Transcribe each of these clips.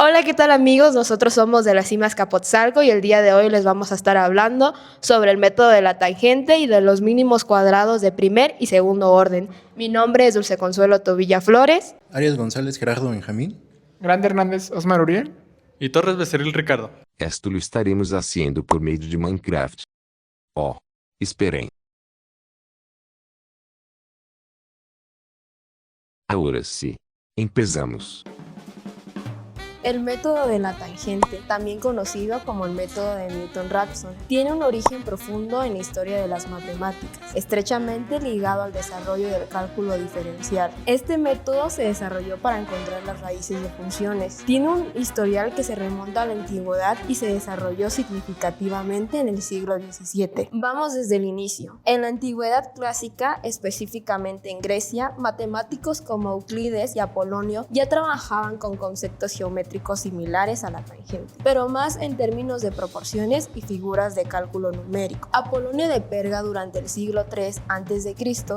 Hola, ¿qué tal amigos? Nosotros somos de las CIMA Azcapotzalco y el día de hoy les vamos a estar hablando sobre el método de la tangente y de los mínimos cuadrados de primer y segundo orden. Mi nombre es Dulce Consuelo Tobilla Flores. Arias González Gerardo Benjamín. Grande Hernández Osmar Uriel. Y Torres Becerril Ricardo. Esto lo estaremos haciendo por medio de Minecraft. Oh, esperen. Ahora sí, empezamos. El método de la tangente, también conocido como el método de Newton-Raphson, tiene un origen profundo en la historia de las matemáticas, estrechamente ligado al desarrollo del cálculo diferencial. Este método se desarrolló para encontrar las raíces de funciones. Tiene un historial que se remonta a la antigüedad y se desarrolló significativamente en el siglo XVII. Vamos desde el inicio. En la antigüedad clásica, específicamente en Grecia, matemáticos como Euclides y Apolonio ya trabajaban con conceptos geométricos similares a la tangente, pero más en términos de proporciones y figuras de cálculo numérico. Apolonio de Perga durante el siglo III a.C.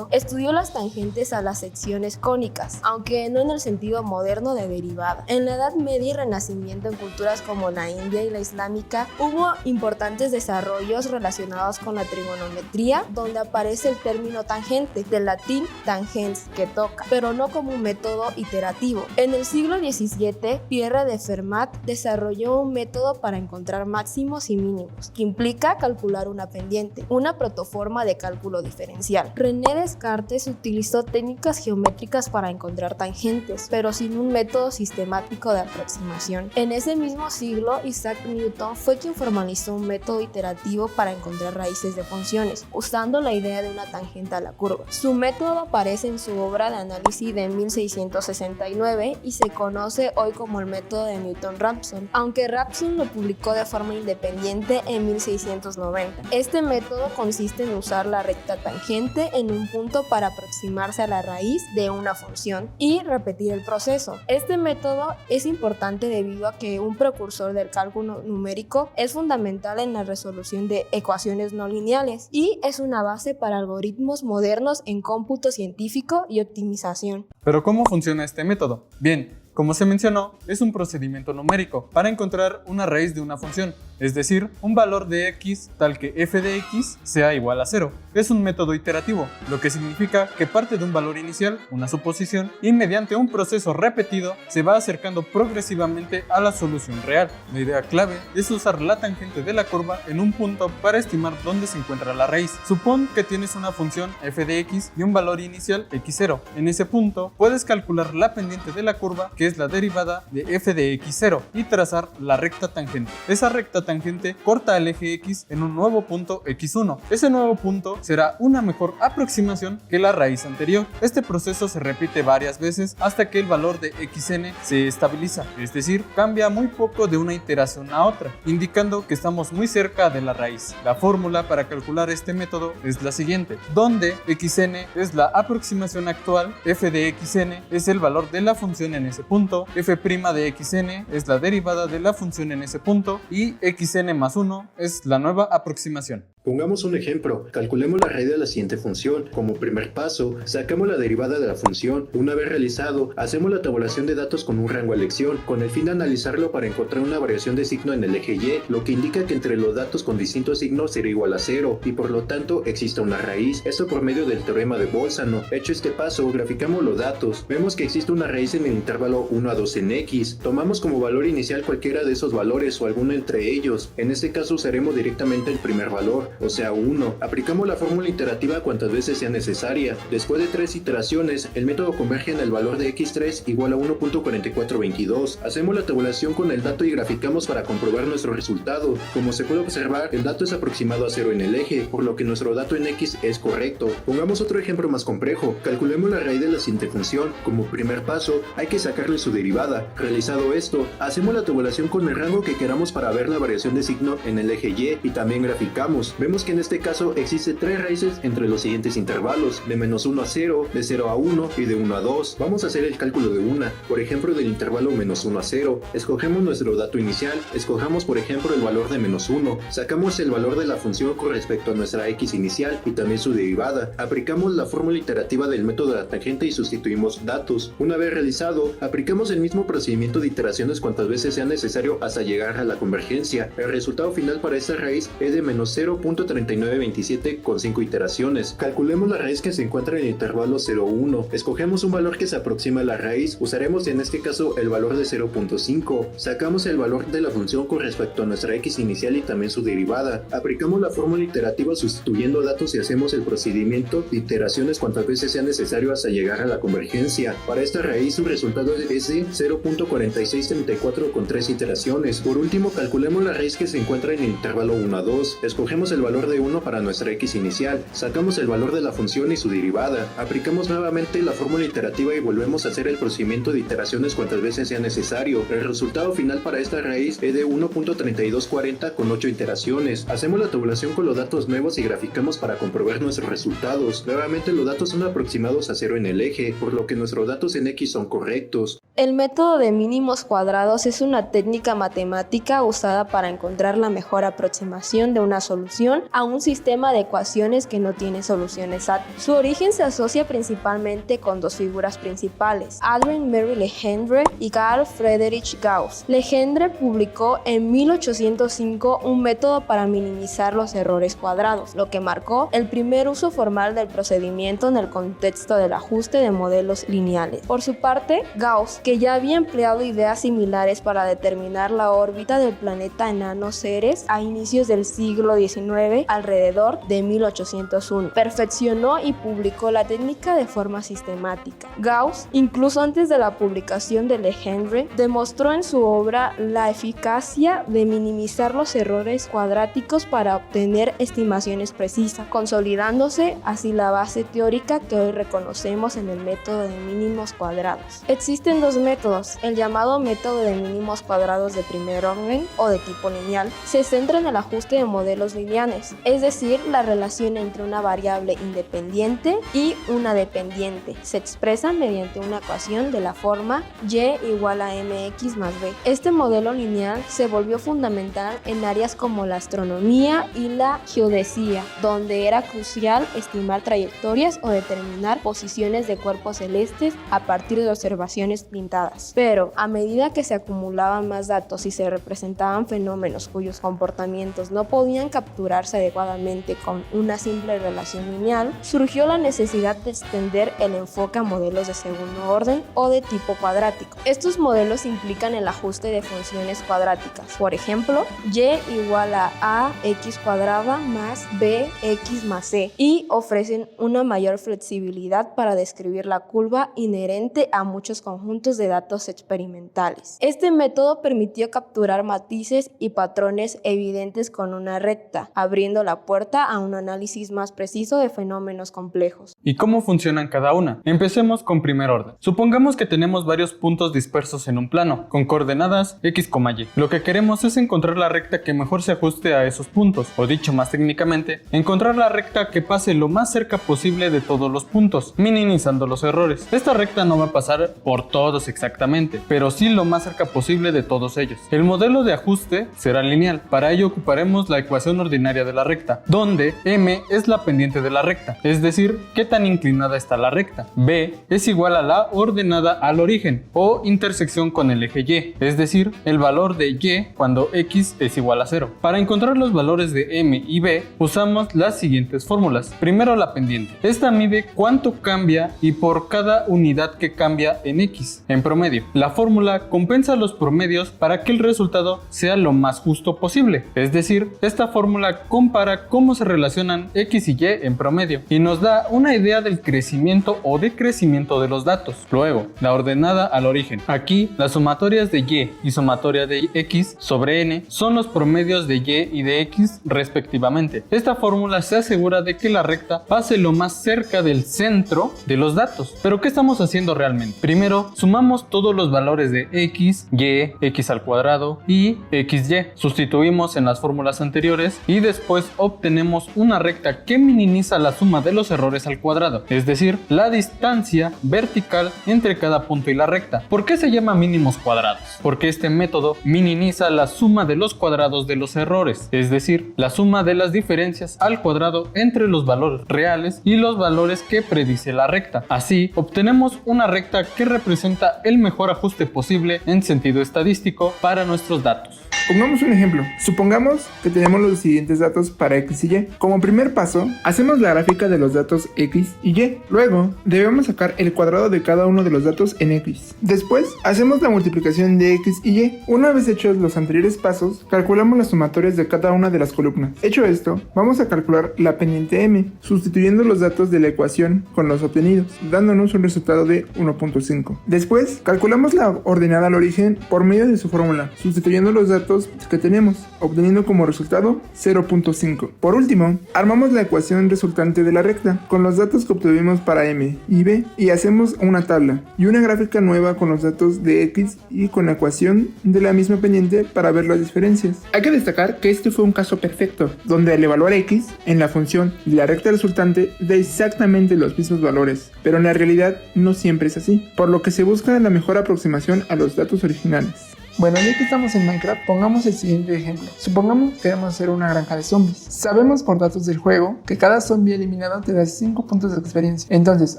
estudió las tangentes a las secciones cónicas, aunque no en el sentido moderno de derivada. En la Edad Media y Renacimiento en culturas como la India y la islámica hubo importantes desarrollos relacionados con la trigonometría, donde aparece el término tangente, del latín tangens, que toca, pero no como un método iterativo. En el siglo XVII, Pierre de Fermat desarrolló un método para encontrar máximos y mínimos, que implica calcular una pendiente, una protoforma de cálculo diferencial. René Descartes utilizó técnicas geométricas para encontrar tangentes, pero sin un método sistemático de aproximación. En ese mismo siglo, Isaac Newton fue quien formalizó un método iterativo para encontrar raíces de funciones, usando la idea de una tangente a la curva. Su método aparece en su obra de análisis de 1669 y se conoce hoy como el método de Newton-Raphson, aunque Raphson lo publicó de forma independiente en 1690. Este método consiste en usar la recta tangente en un punto para aproximarse a la raíz de una función y repetir el proceso. Este método es importante debido a que un precursor del cálculo numérico es fundamental en la resolución de ecuaciones no lineales y es una base para algoritmos modernos en cómputo científico y optimización. ¿Pero cómo funciona este método? Bien, como se mencionó, es un procedimiento numérico para encontrar una raíz de una función, es decir, un valor de x tal que f de x sea igual a 0. Es un método iterativo, lo que significa que parte de un valor inicial, una suposición, y mediante un proceso repetido se va acercando progresivamente a la solución real. La idea clave es usar la tangente de la curva en un punto para estimar dónde se encuentra la raíz. Supón que tienes una función f de x y un valor inicial x0. En ese punto puedes calcular la pendiente de la curva, que es la derivada de f de x0, y trazar la recta tangente. Esa recta tangente corta el eje x en un nuevo punto x1. Ese nuevo punto será una mejor aproximación que la raíz anterior. Este proceso se repite varias veces hasta que el valor de xn se estabiliza, es decir, cambia muy poco de una iteración a otra, indicando que estamos muy cerca de la raíz. La fórmula para calcular este método es la siguiente, donde xn es la aproximación actual, f de xn es el valor de la función en ese punto, f' de xn es la derivada de la función en ese punto y xn más 1 es la nueva aproximación. Pongamos un ejemplo, calculemos la raíz de la siguiente función. Como primer paso, sacamos la derivada de la función. Una vez realizado, hacemos la tabulación de datos con un rango a elección, con el fin de analizarlo para encontrar una variación de signo en el eje Y, lo que indica que entre los datos con distintos signos será igual a 0, y por lo tanto existe una raíz. Esto por medio del teorema de Bolzano. Hecho este paso, graficamos los datos. Vemos que existe una raíz en el intervalo 1 a 2 en x. Tomamos como valor inicial cualquiera de esos valores o alguno entre ellos. En este caso usaremos directamente el primer valor, o sea 1. Aplicamos la fórmula iterativa cuantas veces sea necesaria. Después de 3 iteraciones, el método converge en el valor de x3 igual a 1.4422. Hacemos la tabulación con el dato y graficamos para comprobar nuestro resultado. Como se puede observar, el dato es aproximado a 0 en el eje, por lo que nuestro dato en x es correcto. Pongamos otro ejemplo más complejo. Calculemos la raíz de la siguiente función. Como primer paso, hay que sacarle su derivada. Realizado esto, hacemos la tabulación con el rango que queramos para ver la variación de signo en el eje Y y también graficamos. Vemos que en este caso existe 3 raíces entre los siguientes intervalos, de -1 a 0, de 0 a 1 y de 1 a 2. Vamos a hacer el cálculo de una, por ejemplo del intervalo -1 a 0. Escogemos nuestro dato inicial, escojamos por ejemplo el valor de -1, sacamos el valor de la función con respecto a nuestra x inicial y también su derivada, aplicamos la fórmula iterativa del método de la tangente y sustituimos datos. Una vez realizado, aplicamos el mismo procedimiento de iteraciones cuantas veces sea necesario hasta llegar a la convergencia. El resultado final para esta raíz es de -0.3927 con 5 iteraciones. Calculemos la raíz que se encuentra en el intervalo 0,1. Escogemos un valor que se aproxima a la raíz, usaremos en este caso el valor de 0.5. Sacamos el valor de la función con respecto a nuestra x inicial y también su derivada. Aplicamos la fórmula iterativa sustituyendo datos y hacemos el procedimiento de iteraciones cuantas veces sea necesario hasta llegar a la convergencia. Para esta raíz su resultado es de 0.4634 con 3 iteraciones. Por último, calculemos la raíz que se encuentra en el intervalo 1 a 2. Escogemos el valor de 1 para nuestra x inicial, sacamos el valor de la función y su derivada, aplicamos nuevamente la fórmula iterativa y volvemos a hacer el procedimiento de iteraciones cuantas veces sea necesario. El resultado final para esta raíz es de 1.3240 con 8 iteraciones. Hacemos la tabulación con los datos nuevos y graficamos para comprobar nuestros resultados. Nuevamente los datos son aproximados a 0 en el eje, por lo que nuestros datos en x son correctos. El método de mínimos cuadrados es una técnica matemática usada para encontrar la mejor aproximación de una solución a un sistema de ecuaciones que no tiene solución exacta. Su origen se asocia principalmente con dos figuras principales, Adrien Marie Legendre y Carl Friedrich Gauss. Legendre publicó en 1805 un método para minimizar los errores cuadrados, lo que marcó el primer uso formal del procedimiento en el contexto del ajuste de modelos lineales. Por su parte, Gauss, que ya había empleado ideas similares para determinar la órbita del planeta enano Ceres a inicios del siglo XIX, alrededor de 1801, perfeccionó y publicó la técnica de forma sistemática. Gauss, incluso antes de la publicación de Legendre, demostró en su obra la eficacia de minimizar los errores cuadráticos para obtener estimaciones precisas, consolidándose así la base teórica que hoy reconocemos en el método de mínimos cuadrados. Existen dos métodos. El llamado método de mínimos cuadrados de primer orden o de tipo lineal se centra en el ajuste de modelos lineales, es decir, la relación entre una variable independiente y una dependiente. Se expresa mediante una ecuación de la forma y igual a mx más b. Este modelo lineal se volvió fundamental en áreas como la astronomía y la geodesía, donde era crucial estimar trayectorias o determinar posiciones de cuerpos celestes a partir de observaciones limitadas. Pero a medida que se acumulaban más datos y se representaban fenómenos cuyos comportamientos no podían capturarse adecuadamente con una simple relación lineal, surgió la necesidad de extender el enfoque a modelos de segundo orden o de tipo cuadrático. Estos modelos implican el ajuste de funciones cuadráticas, por ejemplo, y igual a x cuadrada más bx más c, y ofrecen una mayor flexibilidad para describir la curva inherente a muchos conjuntos de datos experimentales. Este método permitió capturar matices y patrones evidentes con una recta, abriendo la puerta a un análisis más preciso de fenómenos complejos. ¿Y cómo funcionan cada una? Empecemos con primer orden. Supongamos que tenemos varios puntos dispersos en un plano, con coordenadas x, y. Lo que queremos es encontrar la recta que mejor se ajuste a esos puntos, o dicho más técnicamente, encontrar la recta que pase lo más cerca posible de todos los puntos, minimizando los errores. Esta recta no va a pasar por todos exactamente, pero sí lo más cerca posible de todos ellos. El modelo de ajuste será lineal. Para ello ocuparemos la ecuación ordinaria de la recta, donde m es la pendiente de la recta, es decir, qué tan inclinada está la recta. B es igual a la ordenada al origen o intersección con el eje y, es decir, el valor de y cuando x es igual a 0. Para encontrar los valores de m y b usamos las siguientes fórmulas. Primero la pendiente. Esta mide cuánto cambia y por cada unidad que cambia en x, en promedio. La fórmula compensa los promedios para que el resultado sea lo más justo posible. Es decir, esta fórmula compara cómo se relacionan x y y en promedio y nos da una idea del crecimiento o decrecimiento de los datos. Luego, la ordenada al origen. Aquí, las sumatorias de y sumatoria de x sobre n son los promedios de y y de x respectivamente. Esta fórmula se asegura de que la recta pase lo más cerca del centro de los datos. ¿Pero qué estamos haciendo realmente? Primero, sumamos todos los valores de x, y, x al cuadrado y xy. Sustituimos en las fórmulas anteriores y después obtenemos una recta que minimiza la suma de los errores al cuadrado, es decir, la distancia vertical entre cada punto y la recta. ¿Por qué se llama mínimos cuadrados? Porque este método minimiza la suma de los cuadrados de los errores, es decir, la suma de las diferencias al cuadrado entre los valores reales y los valores que predice la recta. Así, obtenemos una recta que representa el mejor ajuste posible en sentido estadístico para nuestros datos. Pongamos un ejemplo. Supongamos que tenemos los siguientes datos para X y Y. Como primer paso, hacemos la gráfica de los datos X y Y. Luego, debemos sacar el cuadrado de cada uno de los datos en X. Después, hacemos la multiplicación de X y Y. Una vez hechos los anteriores pasos, calculamos las sumatorias de cada una de las columnas. Hecho esto, vamos a calcular la pendiente M, sustituyendo los datos de la ecuación con los obtenidos, dándonos un resultado de 1.5. Después, calculamos la ordenada al origen por medio de su fórmula, sustituyendo los datos que tenemos, obteniendo como resultado 0.5. Por último, armamos la ecuación resultante de la recta con los datos que obtuvimos para M y B y hacemos una tabla y una gráfica nueva con los datos de X y con la ecuación de la misma pendiente para ver las diferencias. Hay que destacar que este fue un caso perfecto, donde al evaluar X en la función y la recta resultante da exactamente los mismos valores, pero en la realidad no siempre es así, por lo que se busca la mejor aproximación a los datos originales. Bueno, ya que estamos en Minecraft, pongamos el siguiente ejemplo. Supongamos que queremos hacer una granja de zombies. Sabemos por datos del juego que cada zombie eliminado te da 5 puntos de experiencia. Entonces,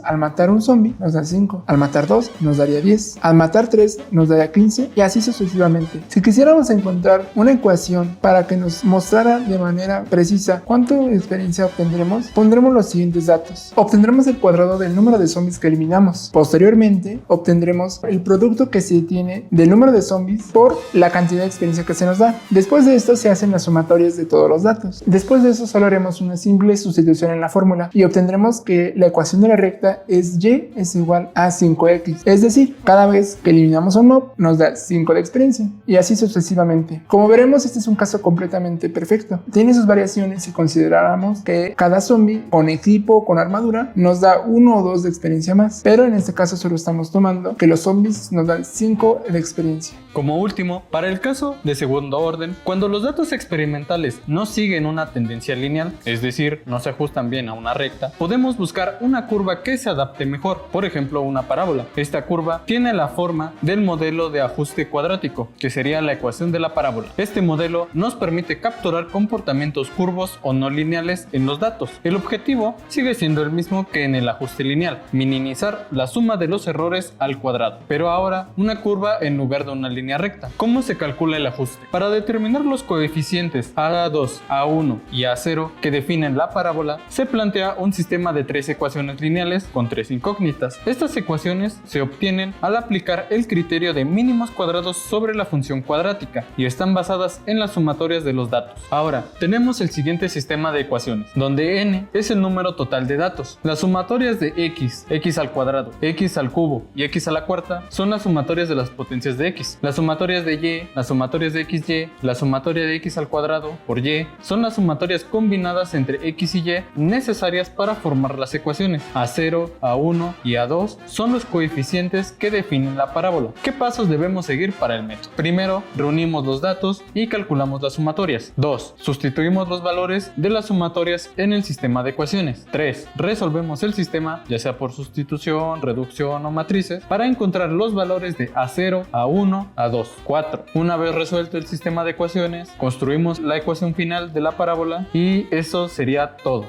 al matar un zombie nos da 5, al matar 2 nos daría 10, al matar 3 nos daría 15 y así sucesivamente. Si quisiéramos encontrar una ecuación para que nos mostrara de manera precisa cuánto de experiencia obtendremos, pondremos los siguientes datos. Obtendremos el cuadrado del número de zombies que eliminamos. Posteriormente, obtendremos el producto que se tiene del número de zombies por la cantidad de experiencia que se nos da. Después de esto se hacen las sumatorias de todos los datos. Después de eso solo haremos una simple sustitución en la fórmula y obtendremos que la ecuación de la recta es y es igual a 5x. Es decir, cada vez que eliminamos un mob nos da 5 de experiencia y así sucesivamente. Como veremos, este es un caso completamente perfecto. Tiene sus variaciones si consideráramos que cada zombie con equipo o con armadura nos da 1 o 2 de experiencia más, pero en este caso solo estamos tomando que los zombies nos dan 5 de experiencia. Como último, para el caso de segundo orden, cuando los datos experimentales no siguen una tendencia lineal, es decir, no se ajustan bien a una recta, podemos buscar una curva que se adapte mejor, por ejemplo una parábola. Esta curva tiene la forma del modelo de ajuste cuadrático, que sería la ecuación de la parábola. Este modelo nos permite capturar comportamientos curvos o no lineales en los datos. El objetivo sigue siendo el mismo que en el ajuste lineal, minimizar la suma de los errores al cuadrado, pero ahora una curva en lugar de una línea recta. ¿Cómo se calcula el ajuste? Para determinar los coeficientes A2, A1 y A0 que definen la parábola, se plantea un sistema de 3 ecuaciones lineales con 3 incógnitas. Estas ecuaciones se obtienen al aplicar el criterio de mínimos cuadrados sobre la función cuadrática y están basadas en las sumatorias de los datos. Ahora, tenemos el siguiente sistema de ecuaciones, donde n es el número total de datos. Las sumatorias de x, x al cuadrado, x al cubo y x a la cuarta son las sumatorias de las potencias de x. Las sumatorias de y, las sumatorias de xy, la sumatoria de x al cuadrado por y son las sumatorias combinadas entre x y y necesarias para formar las ecuaciones. A0, A1 y A2 son los coeficientes que definen la parábola. ¿Qué pasos debemos seguir para el método? Primero, reunimos los datos y calculamos las sumatorias. 2. Sustituimos los valores de las sumatorias en el sistema de ecuaciones. 3. Resolvemos el sistema, ya sea por sustitución, reducción o matrices, para encontrar los valores de A0, A1, A2. 4. Una vez resuelto el sistema de ecuaciones, construimos la ecuación final de la parábola y eso sería todo.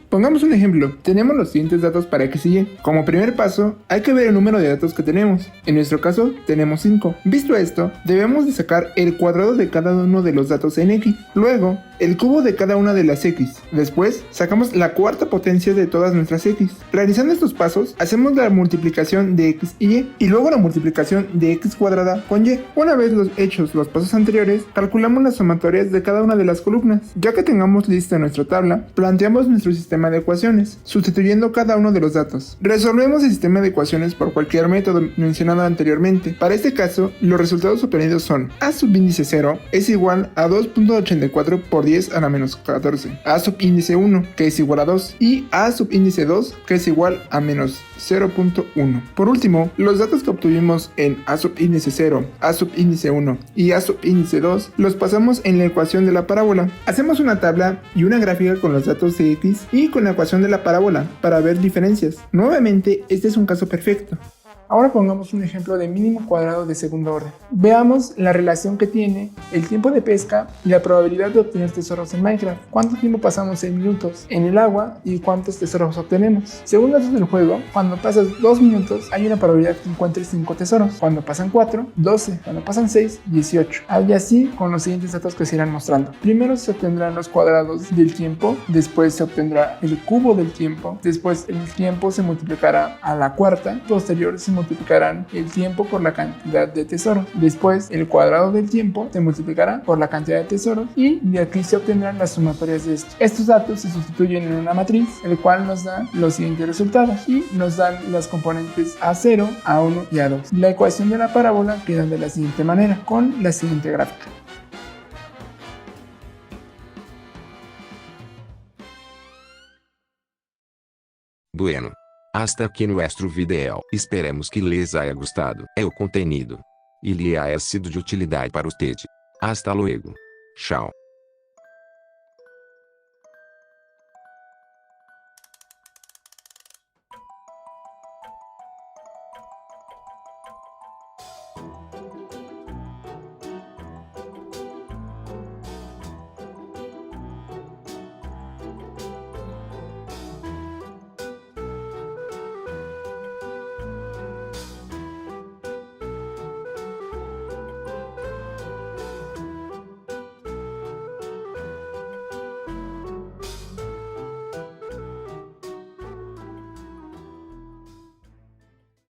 Pongamos un ejemplo. Tenemos los siguientes datos para X y Y. Como primer paso, hay que ver el número de datos que tenemos. En nuestro caso, tenemos 5. Visto esto, debemos de sacar el cuadrado de cada uno de los datos en X. Luego, el cubo de cada una de las X. Después, sacamos la cuarta potencia de todas nuestras X. Realizando estos pasos, hacemos la multiplicación de X y Y, y luego la multiplicación de X cuadrada con Y. Una vez hechos los pasos anteriores, calculamos las sumatorias de cada una de las columnas. Ya que tengamos lista nuestra tabla, planteamos nuestro sistema de ecuaciones, sustituyendo cada uno de los datos. Resolvemos el sistema de ecuaciones por cualquier método mencionado anteriormente. Para este caso, los resultados obtenidos son a subíndice 0 es igual a 2.84 por 10 a la menos 14, a subíndice 1, que es igual a 2, y a subíndice 2, que es igual a menos 0.1. Por último, los datos que obtuvimos en a subíndice 0, a subíndice 1 y a subíndice 2 los pasamos en la ecuación de la parábola. Hacemos una tabla y una gráfica con los datos de x y con la ecuación de la parábola para ver diferencias. Nuevamente, este es un caso perfecto. Ahora pongamos un ejemplo de mínimo cuadrado de segundo orden. Veamos la relación que tiene el tiempo de pesca y la probabilidad de obtener tesoros en Minecraft. ¿Cuánto tiempo pasamos en minutos en el agua y cuántos tesoros obtenemos? Según datos del juego, cuando pasas 2 minutos hay una probabilidad que encuentres 5 tesoros. Cuando pasan 4, 12. Cuando pasan 6, 18. Y así con los siguientes datos que se irán mostrando. Primero se obtendrán los cuadrados del tiempo, después se obtendrá el cubo del tiempo, después el tiempo se multiplicará a la cuarta, posterior se multiplicarán el tiempo por la cantidad de tesoros. Después el cuadrado del tiempo se multiplicará por la cantidad de tesoros y de aquí se obtendrán las sumatorias de esto. Estos datos se sustituyen en una matriz, el cual nos da los siguientes resultados y nos dan las componentes A0, A1 y A2. La ecuación de la parábola queda de la siguiente manera, con la siguiente gráfica. Bueno. Hasta aqui nuestro video. Esperamos que les haya gustado. O contenido. E lhe haya sido de utilidade para usted. Hasta luego. Chao.